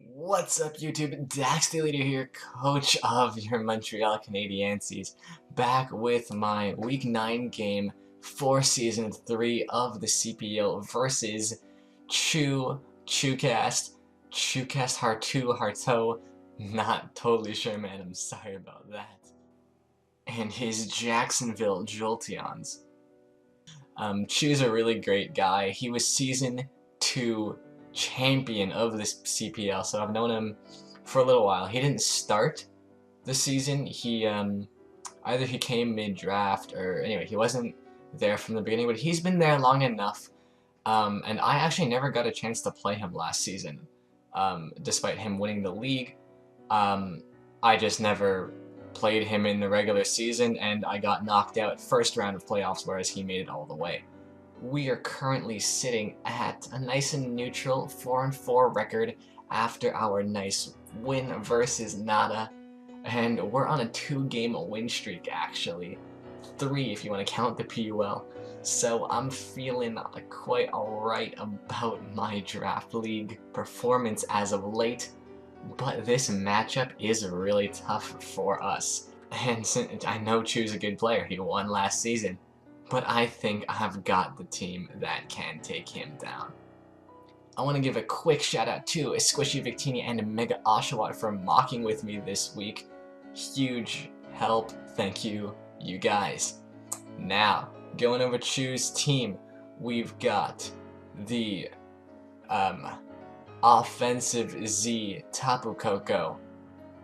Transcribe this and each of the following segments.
What's up, YouTube? Dax the Leader here, coach of your Montreal Canadiancies, back with my Week 9 game for Season 3 of the CPL versus Chucast, Harto, not totally sure, man, I'm sorry about that, and his Jacksonville Jolteons. Chu's a really great guy. He was Season 2 champion of this CPL, so I've known him for a little while. He didn't start the season. He either he came mid-draft or anyway, he wasn't there from the beginning, but he's been there long enough. And I actually never got a chance to play him last season, despite him winning the league. I just never played him in the regular season, and I got knocked out first round of playoffs, whereas he made it all the way. We are currently sitting at a nice and neutral 4-4 record after our nice win versus Nada, and we're on a 2-game win streak actually. 3 if you want to count the PUL. So I'm feeling quite alright about my draft league performance as of late. But this matchup is really tough for us. And since I know Chu's a good player, he won last season. But I think I've got the team that can take him down. I want to give a quick shout out to Squishy Victini and Mega Oshawott for mocking with me this week. Huge help. Thank you, you guys. Now, going over Chu's team, we've got the offensive Z Tapu Koko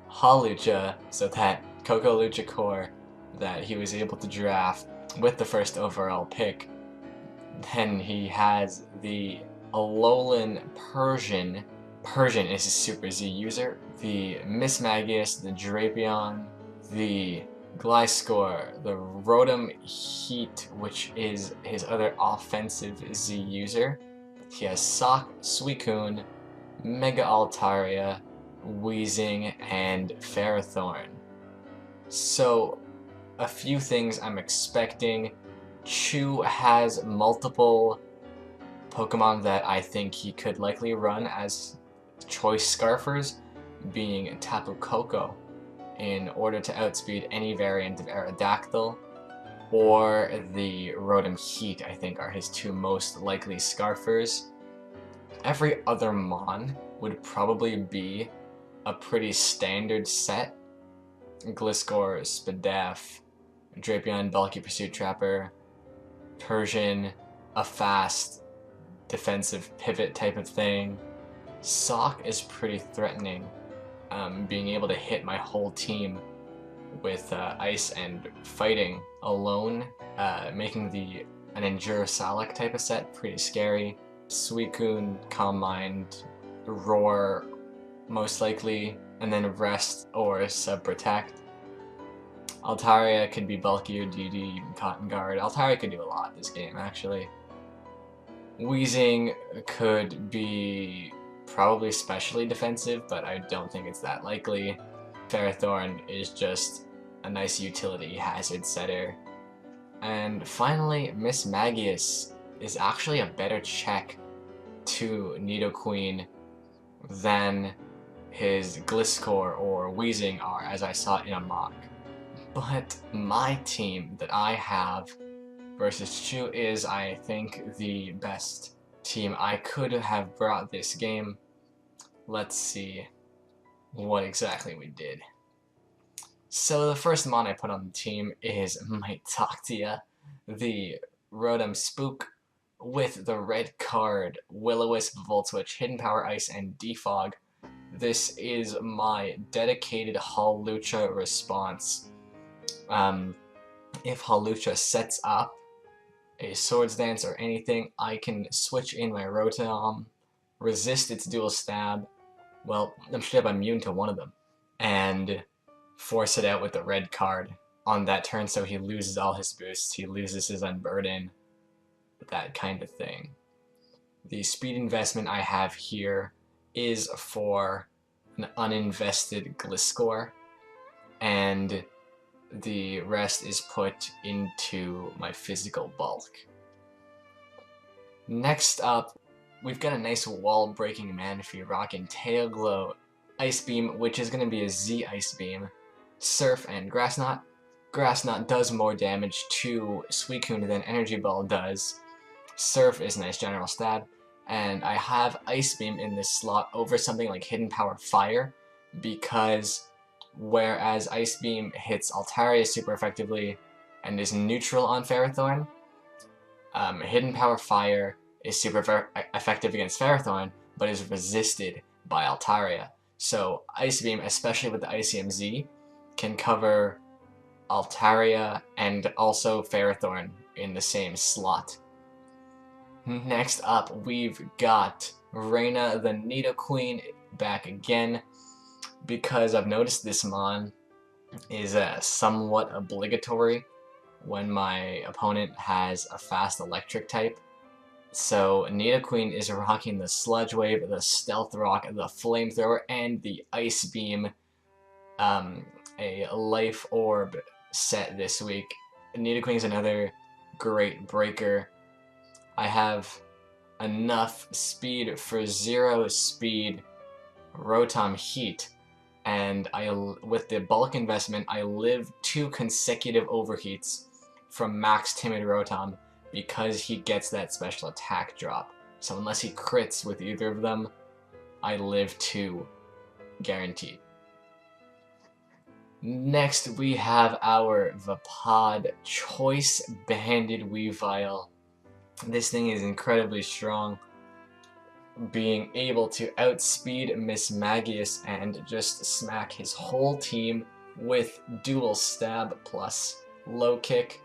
Hawlucha, so that Koko Lucha core that he was able to draft with the first overall pick. Then he has the Alolan Persian. Persian is a Super Z user. The Mismagius, the Drapion, the Gliscor, the Rotom Heat, which is his other offensive Z user. He has Sock, Suicune, Mega Altaria, Weezing, and Ferrothorn. So, a few things I'm expecting. Chu has multiple Pokemon that I think he could likely run as choice Scarfers, being Tapu Koko, in order to outspeed any variant of Aerodactyl, or the Rotom Heat, I think, are his two most likely Scarfers. Every other Mon would probably be a pretty standard set. Gliscor, Spadef, Drapion, Bulky Pursuit Trapper, Persian, a fast defensive pivot type of thing. Sock is pretty threatening, being able to hit my whole team with ice and fighting alone, making an Endurosalic type of set pretty scary. Suicune, Calm Mind, RAWR most likely, and then Rest or Sub-Protect. Altaria could be bulky or DD, even Cotton Guard. Altaria could do a lot this game, actually. Weezing could be probably specially defensive, but I don't think it's that likely. Ferrothorn is just a nice utility hazard setter. And finally, Mismagius is actually a better check to Nidoqueen than his Gliscor or Weezing are, as I saw in a mock. But my team that I have versus Chu is, I think, the best team I could have brought this game. Let's see what exactly we did. So the first Mon I put on the team is Mitoctia, the Rotom Spook, with the red card, Will-O-Wisp, Volt Switch, Hidden Power, Ice, and Defog. This is my dedicated Hawlucha response. If Hawlucha sets up a Swords Dance or anything, I can switch in my Rotom, resist its dual stab, well, I'm straight up immune to one of them, and force it out with the red card on that turn so he loses all his boosts, he loses his Unburden, that kind of thing. The speed investment I have here is for an uninvested Gliscor, and the rest is put into my physical bulk. Next up, we've got a nice wall-breaking Manaphy rocking Tail Glow, Ice Beam, which is going to be a Z Ice Beam, Surf, and Grass Knot. Grass Knot does more damage to Suicune than Energy Ball does. Surf is a nice general stab, and I have Ice Beam in this slot over something like Hidden Power Fire, because whereas Ice Beam hits Altaria super effectively and is neutral on Ferrothorn, Hidden Power Fire is super effective against Ferrothorn, but is resisted by Altaria. So Ice Beam, especially with the ICMZ, can cover Altaria and also Ferrothorn in the same slot. Next up, we've got Reina the Nidoqueen back again, because I've noticed this Mon is somewhat obligatory when my opponent has a fast electric type. So Nidoqueen is rocking the Sludge Wave, the Stealth Rock, the Flamethrower, and the Ice Beam, a Life Orb set this week. Nidoqueen is another great breaker. I have enough speed for 0 speed Rotom Heat, and with the bulk investment, I live 2 consecutive overheats from Max Timid Rotom because he gets that special attack drop. So unless he crits with either of them, I live 2 guaranteed. Next, we have our Vapod Choice Banded Weavile. This thing is incredibly strong, being able to outspeed Mismagius and just smack his whole team with Dual Stab plus Low Kick,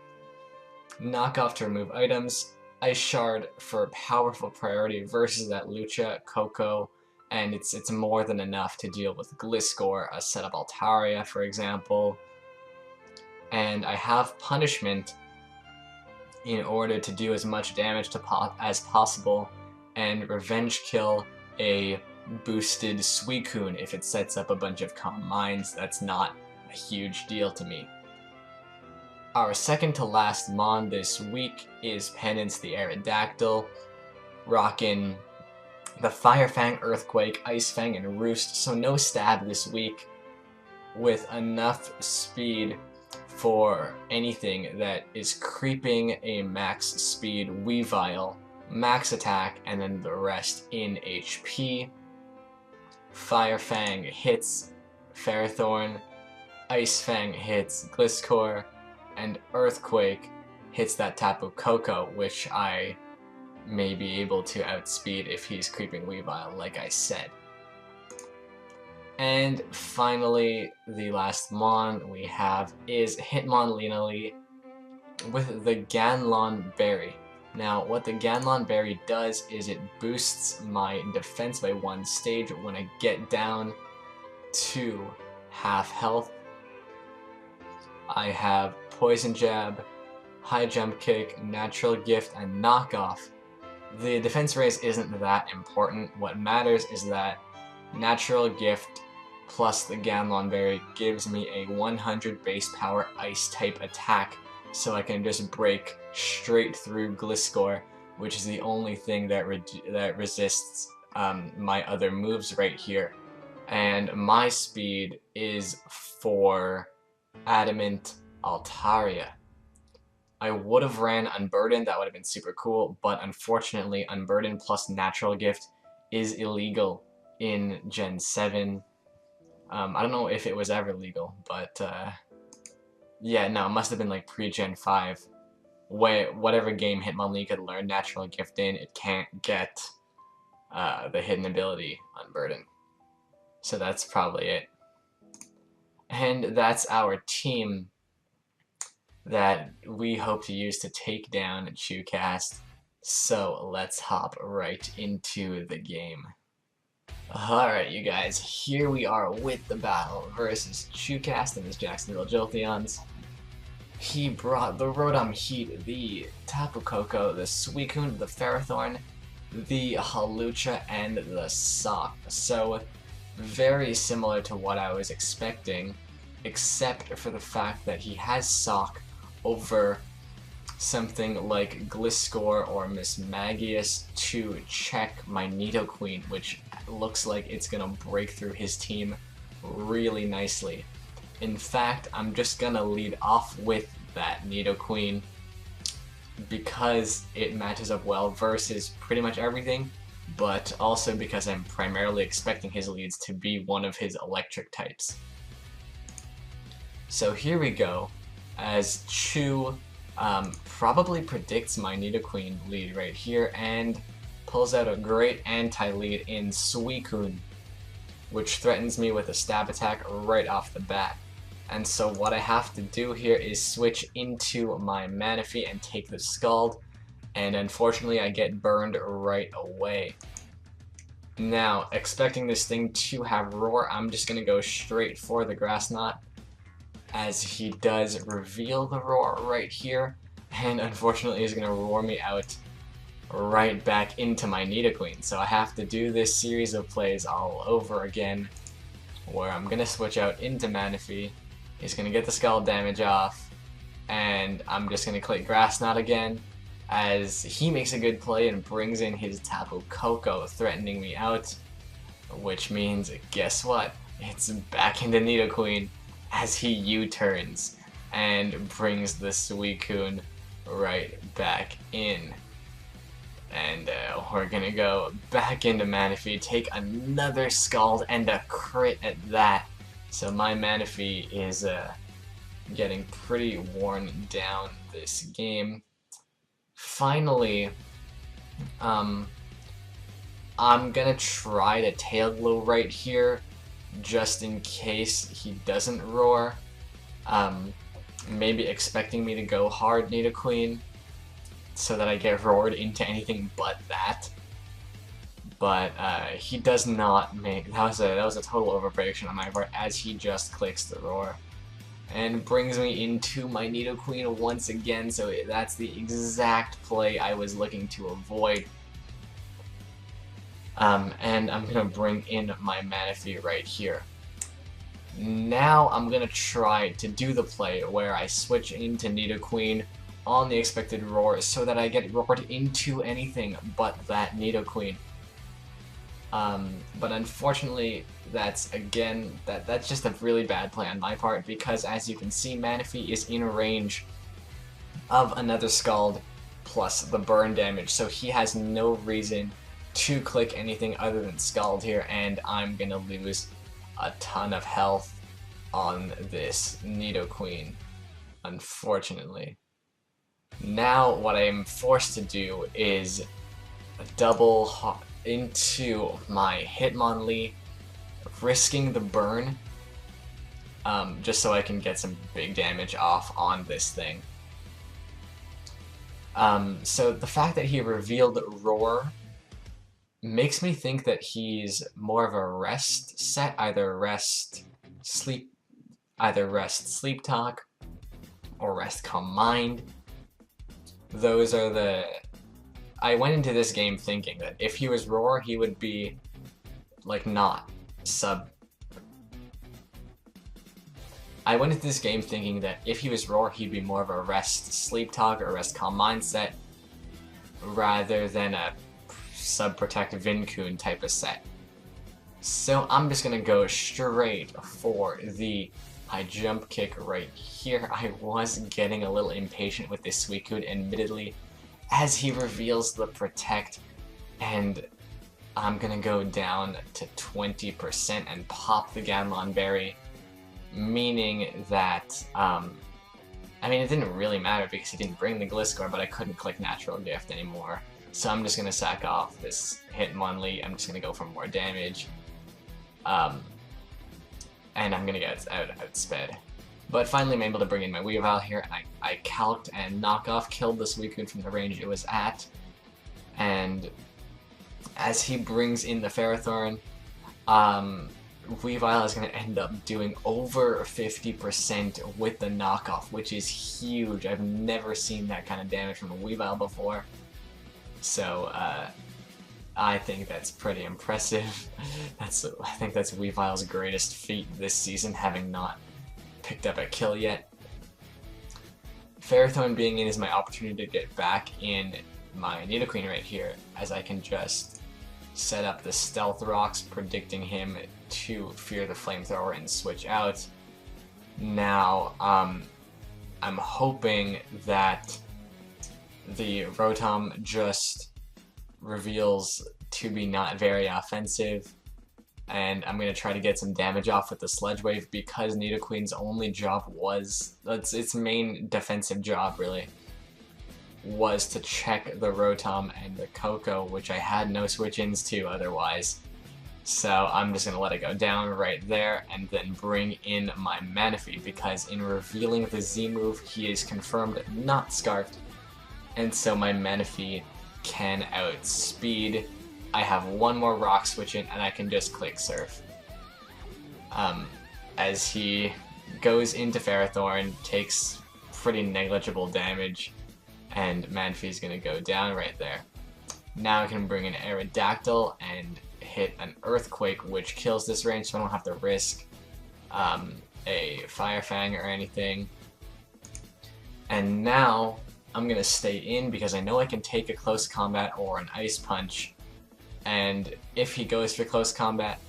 Knockoff to remove items, Ice Shard for powerful priority versus that Lucha, Coco, and it's more than enough to deal with Gliscor, a setup Altaria, for example. And I have Punishment in order to do as much damage as possible and Revenge Kill a boosted Suicune if it sets up a bunch of Calm Minds. That's not a huge deal to me. Our second to last Mon this week is Penance the Aerodactyl, rocking the Fire Fang, Earthquake, Ice Fang, and Roost, so no stab this week, with enough speed for anything that is creeping a max speed Weavile, max attack, and then the rest in HP. Fire Fang hits Ferrothorn, Ice Fang hits Gliscor, and Earthquake hits that Tapu Koko, which I may be able to outspeed if he's creeping Weavile, like I said. And finally, the last Mon we have is Hitmonlee with the Ganlon Berry. Now, what the Ganlon Berry does is it boosts my defense by 1 stage when I get down to half health. I have Poison Jab, High Jump Kick, Natural Gift, and Knockoff. The defense raise isn't that important. What matters is that Natural Gift plus the Ganlon Berry gives me a 100 base power Ice type attack, so I can just break straight through Gliscor, which is the only thing that resists my other moves right here. And my speed is for Adamant Altaria. I would have ran Unburden, that would have been super cool, but unfortunately Unburden plus Natural Gift is illegal in Gen 7. I don't know if it was ever legal, but yeah, no, it must have been like pre-Gen 5. Whatever game Hitmonlee could learn Natural Gift in, it can't get the hidden ability Unburden. So that's probably it. And that's our team that we hope to use to take down Chucast. So let's hop right into the game. Alright, you guys, here we are with the battle versus Chucast and his Jacksonville Jolteons. He brought the Rotom Heat, the Tapu Koko, the Suicune, the Ferrothorn, the Hawlucha, and the Sock. So, very similar to what I was expecting, except for the fact that he has Sock over something like Gliscor or Miss Magius to check my Nidoqueen, which looks like it's gonna break through his team really nicely. In fact, I'm just gonna lead off with that Nidoqueen because it matches up well versus pretty much everything, but also because I'm primarily expecting his leads to be one of his electric types. So here we go, as Chu probably predicts my Nidoqueen lead right here and pulls out a great anti-lead in Suicune, which threatens me with a stab attack right off the bat. And so what I have to do here is switch into my Manaphy and take the Scald, and unfortunately I get burned right away. Now, expecting this thing to have Roar, I'm just going to go straight for the Grass Knot, as he does reveal the Roar right here, and unfortunately he's going to roar me out right back into my Nidoqueen. So I have to do this series of plays all over again, where I'm going to switch out into Manaphy. He's going to get the Scald damage off, and I'm just going to click Grass Knot again, as he makes a good play and brings in his Tapu Koko, threatening me out, which means, guess what? It's back into Nidoqueen, as he U-turns and brings the Suicune right back in. And we're going to go back into Manaphy, take another Scald, and a crit at that. So my Manaphy is getting pretty worn down this game. Finally, I'm gonna try to Tail Glow right here, just in case he doesn't roar. Maybe expecting me to go hard Nidoqueen, so that I get roared into anything but that. But he does not make, that was a total overprediction on my part, as he just clicks the roar and brings me into my Nidoqueen once again. So that's the exact play I was looking to avoid. And I'm gonna bring in my Manaphy right here. Now I'm gonna try to do the play where I switch into Nidoqueen on the expected roar, so that I get roared into anything but that Nidoqueen. But unfortunately, that's just a really bad play on my part, because as you can see, Manaphy is in range of another Scald plus the burn damage, so he has no reason to click anything other than Scald here, and I'm gonna lose a ton of health on this Nidoqueen, unfortunately. Now what I am forced to do is double hop into my Hitmonlee, risking the burn, just so I can get some big damage off on this thing. So the fact that he revealed Roar makes me think that he's more of a rest set, either rest sleep talk or rest calm mind. Those are the... I went into this game thinking that if he was Roar, he would be like not sub. I went into this game thinking that if he was Roar, he'd be more of a rest sleep talk or rest calm mindset, rather than a sub protect Vincoon type of set. So I'm just gonna go straight for the high jump kick right here. I was getting a little impatient with this Suicune, admittedly, as he reveals the protect, and I'm gonna go down to 20% and pop the Ganlon Berry, meaning that, I mean, it didn't really matter because he didn't bring the Gliscor, but I couldn't click Natural Gift anymore. So I'm just gonna sack off this Hitmonlee. I'm just gonna go for more damage, and I'm gonna get outsped. But finally I'm able to bring in my Weavile here, and I calced and killed the Suicune from the range it was at. And as he brings in the Ferrothorn, Weavile is going to end up doing over 50% with the knockoff, which is huge. I've never seen that kind of damage from a Weavile before. So I think that's pretty impressive. I think that's Weavile's greatest feat this season, having not picked up a kill yet. Ferrothorn being in is my opportunity to get back in my Nidoqueen right here, as I can just set up the Stealth Rocks, predicting him to fear the Flamethrower and switch out. Now, I'm hoping that the Rotom just reveals to be not very offensive, and I'm going to try to get some damage off with the Sludge Wave, because Nidoqueen's only job was, its main defensive job really, was to check the Rotom and the Koko, which I had no switch-ins to otherwise. So I'm just going to let it go down right there and then bring in my Manaphy, because in revealing the Z move, he is confirmed not Scarfed, and so my Manaphy can outspeed. I have one more Rock Switch in and I can just click Surf. As he goes into Ferrothorn, takes pretty negligible damage, and Manaphy's gonna go down right there. Now I can bring in Aerodactyl and hit an Earthquake, which kills this range, so I don't have to risk a Fire Fang or anything. And now I'm gonna stay in because I know I can take a Close Combat or an Ice Punch, and if he goes for Close Combat,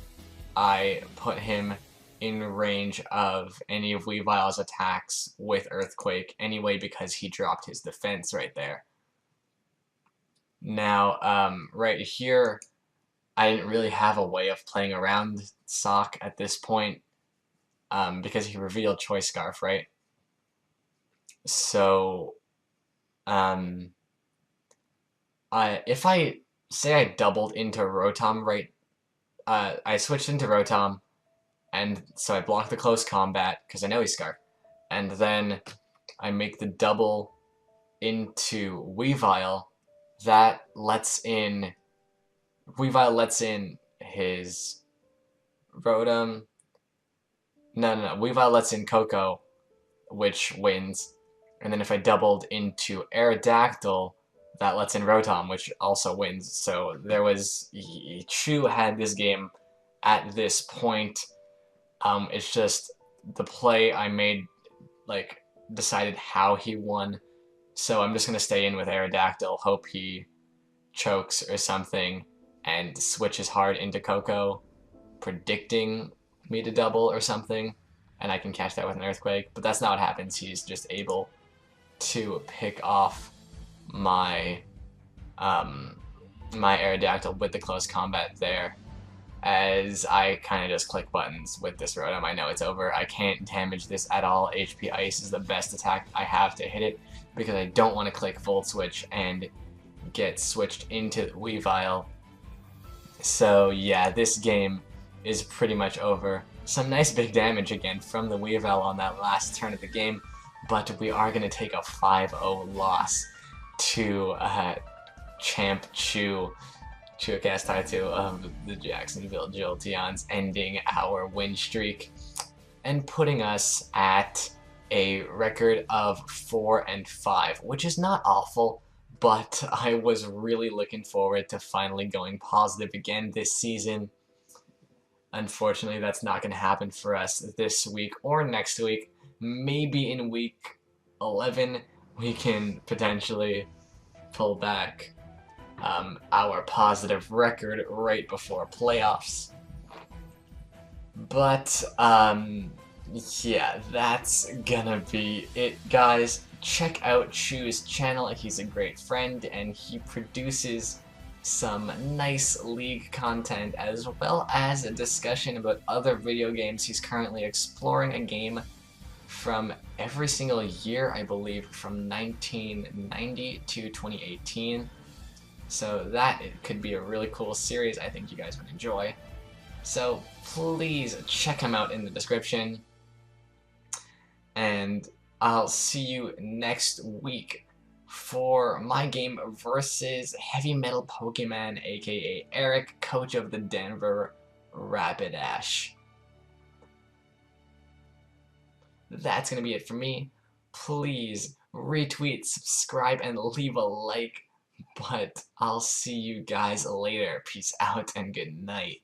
I put him in range of any of Weavile's attacks with Earthquake anyway, because he dropped his defense right there. Now, right here, I didn't really have a way of playing around Sock at this point, because he revealed Choice Scarf, right? So, if I say I doubled into Rotom, right? I switched into Rotom, and so I block the Close Combat because I know he's Scarf, and then I make the double into Weavile. That lets in Weavile lets in his Rotom. No. Weavile lets in Koko, which wins. And then if I doubled into Aerodactyl, that lets in Rotom, which also wins. So there was... Chu had this game at this point. It's just the play I made, like, decided how he won. So I'm just going to stay in with Aerodactyl, hope he chokes or something, and switches hard into Koko, predicting me to double or something, and I can catch that with an Earthquake. But that's not what happens. He's just able to pick off my my Aerodactyl with the Close Combat there, as I kind of just click buttons with this Rotom. I know it's over. I can't damage this at all. HP Ice is the best attack I have to hit it, because I don't want to click Volt Switch and get switched into Weavile. So yeah, this game is pretty much over. Some nice big damage again from the Weavile on that last turn of the game, but we are going to take a 5-0 loss to Champ Chu, Chucast Tattoo of the Jacksonville Jolteons, ending our win streak and putting us at a record of 4-5, which is not awful, but I was really looking forward to finally going positive again this season. Unfortunately, that's not going to happen for us this week or next week. Maybe in week 11 we can potentially pull back our positive record right before playoffs. But yeah, that's gonna be it, guys. Check out Chu's channel. He's a great friend, and he produces some nice League content, as well as a discussion about other video games. He's currently exploring a game from every single year, I believe, from 1990 to 2018. So that could be a really cool series I think you guys would enjoy. So please check him out in the description. And I'll see you next week for my game versus Heavy Metal Pokemon, aka Eric, coach of the Denver Rapidash. That's going to be it for me. Please retweet, subscribe, and leave a like. But I'll see you guys later. Peace out and good night.